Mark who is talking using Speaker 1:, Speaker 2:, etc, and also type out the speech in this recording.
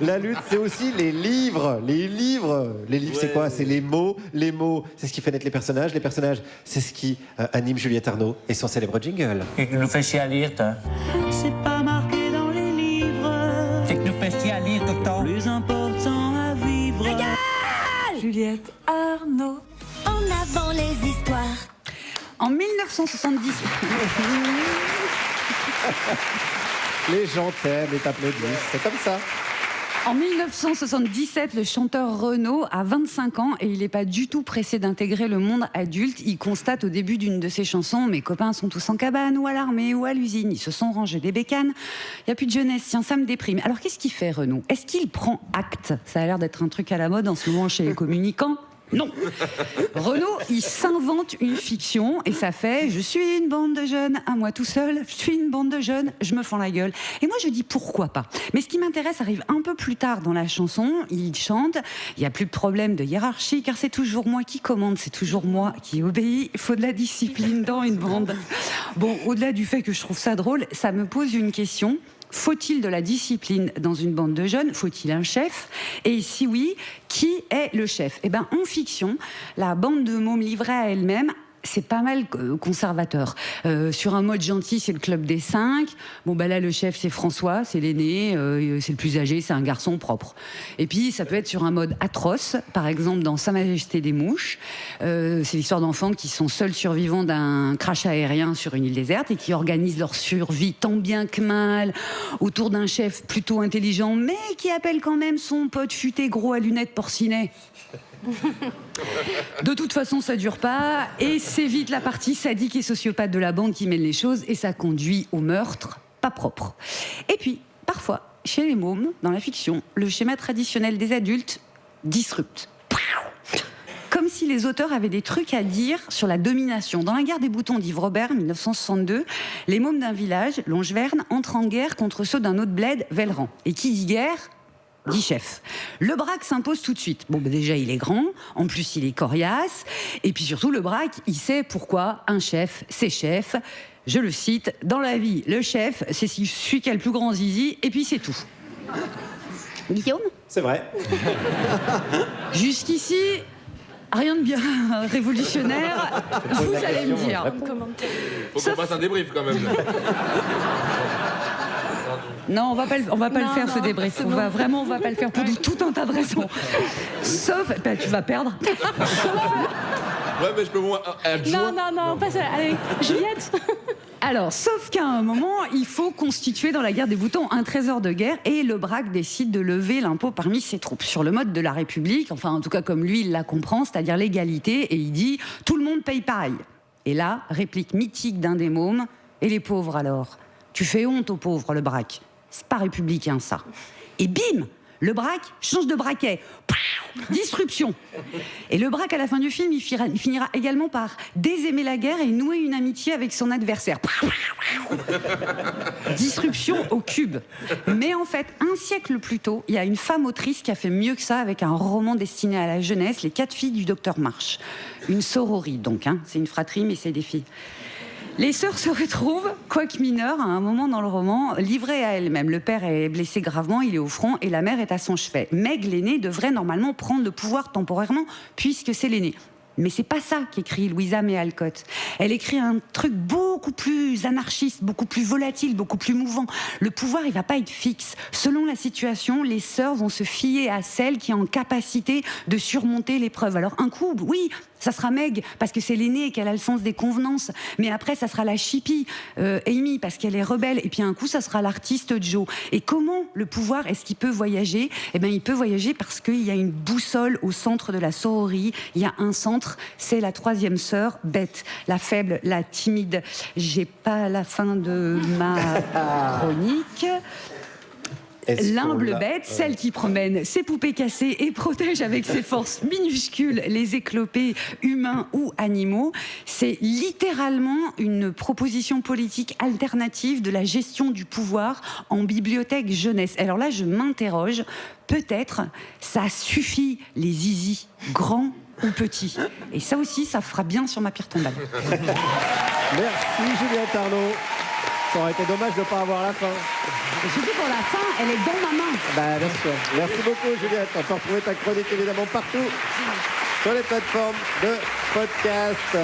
Speaker 1: La lutte, c'est aussi les livres. Les livres, c'est quoi? C'est les mots. Les mots, c'est ce qui fait naître les personnages. Les personnages, c'est ce qui anime Juliette Arnaud et son célèbre jingle.
Speaker 2: Qu'est-ce que nous fait chier à lire, toi?
Speaker 3: C'est pas marqué dans les livres.
Speaker 2: Qu'est-ce que nous fait chier à lire tout le temps?
Speaker 3: Plus important à vivre. Juliette Arnaud.
Speaker 4: En avant les histoires.
Speaker 5: En 1970.
Speaker 1: Les gens t'aiment et t'applaudissent. C'est comme ça.
Speaker 5: En 1977, le chanteur Renaud a 25 ans et il n'est pas du tout pressé d'intégrer le monde adulte. Il constate au début d'une de ses chansons « Mes copains sont tous en cabane ou à l'armée ou à l'usine, ils se sont rangés des bécanes. Il n'y a plus de jeunesse, tiens, ça me déprime. » Alors qu'est-ce qu'il fait Renaud? Est-ce qu'il prend acte? Ça a l'air d'être un truc à la mode en ce moment chez les communicants. Non. Renaud, il s'invente une fiction et ça fait « Je suis une bande de jeunes, à moi tout seul, je suis une bande de jeunes, je me fends la gueule. » Et moi je dis pourquoi pas. Mais ce qui m'intéresse arrive un peu plus tard dans la chanson. Il chante, il n'y a plus de problème de hiérarchie car c'est toujours moi qui commande, c'est toujours moi qui obéis. Il faut de la discipline dans une bande. Bon, au-delà du fait que je trouve ça drôle, ça me pose une question. Faut-il de la discipline dans une bande de jeunes? Faut-il un chef? Et si oui, qui est le chef? Eh bien, en fiction, la bande de mômes livrée à elle-même, c'est pas mal conservateur. Sur un mode gentil, c'est le club des 5. Bon, bah là, le chef, c'est François, c'est l'aîné, c'est le plus âgé, c'est un garçon propre. Et puis, ça peut être sur un mode atroce, par exemple dans Sa Majesté des Mouches. C'est l'histoire d'enfants qui sont seuls survivants d'un crash aérien sur une île déserte et qui organisent leur survie tant bien que mal autour d'un chef plutôt intelligent, mais qui appelle quand même son pote futé gros à lunettes porcinet. De toute façon, ça dure pas et c'est vite la partie sadique et sociopathe de la bande qui mène les choses et ça conduit au meurtre pas propre. Et puis, parfois, chez les mômes, dans la fiction, le schéma traditionnel des adultes disrupte. Comme si les auteurs avaient des trucs à dire sur la domination. Dans La guerre des boutons d'Yves Robert, 1962, les mômes d'un village, Longeverne, entrent en guerre contre ceux d'un autre bled, Velleran. Et qui dit guerre dit chef. Le braque s'impose tout de suite. Bon, bah déjà, il est grand, en plus, il est coriace, et puis surtout, le braque, il sait pourquoi un chef, c'est chef. Je le cite, dans la vie, le chef, c'est celui qui a le plus grand zizi, et puis c'est tout. Guillaume?
Speaker 1: C'est vrai.
Speaker 5: Jusqu'ici, rien de bien révolutionnaire, vous allez me dire.
Speaker 6: Faut qu'on fasse un débrief quand même.
Speaker 5: Non, on va pas le faire ce débrief. On va pas le faire pour tout un tas de raisons. Sauf, bah, tu vas perdre.
Speaker 6: Ouais, mais je peux moins adjoint.
Speaker 7: Non, pas ça. Allez, Juliette.
Speaker 5: Alors, sauf qu'à un moment, il faut constituer dans la guerre des boutons un trésor de guerre et le braque décide de lever l'impôt parmi ses troupes sur le mode de la République, enfin en tout cas comme lui il la comprend, c'est-à-dire l'égalité, et il dit « tout le monde paye pareil ». Et là, réplique mythique d'un des mômes, « et les pauvres alors? Tu fais honte aux pauvres, le braque. C'est pas républicain ça. » Et bim, le braque change de braquet. Disruption. Et le braque, à la fin du film, il finira également par désaimer la guerre et nouer une amitié avec son adversaire. Disruption au cube. Mais en fait, un siècle plus tôt, il y a une femme autrice qui a fait mieux que ça avec un roman destiné à la jeunesse, Les 4 filles du docteur March. Une sororie donc, hein. C'est une fratrie mais c'est des filles. Les sœurs se retrouvent, quoique mineures, à un moment dans le roman, livrées à elles-mêmes. Le père est blessé gravement, il est au front, et la mère est à son chevet. Meg, l'aînée, devrait normalement prendre le pouvoir temporairement, puisque c'est l'aînée. Mais c'est pas ça qu'écrit Louisa May Alcott. Elle écrit un truc beaucoup plus anarchiste, beaucoup plus volatile, beaucoup plus mouvant. Le pouvoir, il va pas être fixe. Selon la situation, les sœurs vont se fier à celle qui est en capacité de surmonter l'épreuve. Alors un coup, oui, ça sera Meg, parce que c'est l'aînée et qu'elle a le sens des convenances. Mais après, ça sera la chippie, Amy, parce qu'elle est rebelle. Et puis un coup, ça sera l'artiste Joe. Et comment le pouvoir, est-ce qu'il peut voyager? Eh bien, il peut voyager parce qu'il y a une boussole au centre de la sororie. Il y a un centre, c'est la 3e sœur, Beth, la faible, la timide. J'ai pas la fin de ma chronique. L'humble bête, celle qui promène ses poupées cassées et protège avec ses forces minuscules les éclopés humains ou animaux. C'est littéralement une proposition politique alternative de la gestion du pouvoir en bibliothèque jeunesse. Alors là, je m'interroge, peut-être ça suffit les zizis, grands ou petits. Et ça aussi, ça fera bien sur ma pierre tombale.
Speaker 1: Merci Juliette Arnaud. Ça aurait été dommage de ne pas avoir la fin.
Speaker 5: Et surtout pour la fin, elle est dans ma main.
Speaker 1: Bah, bien sûr. Merci beaucoup, Juliette. On peut retrouver ta chronique évidemment partout sur les plateformes de podcast.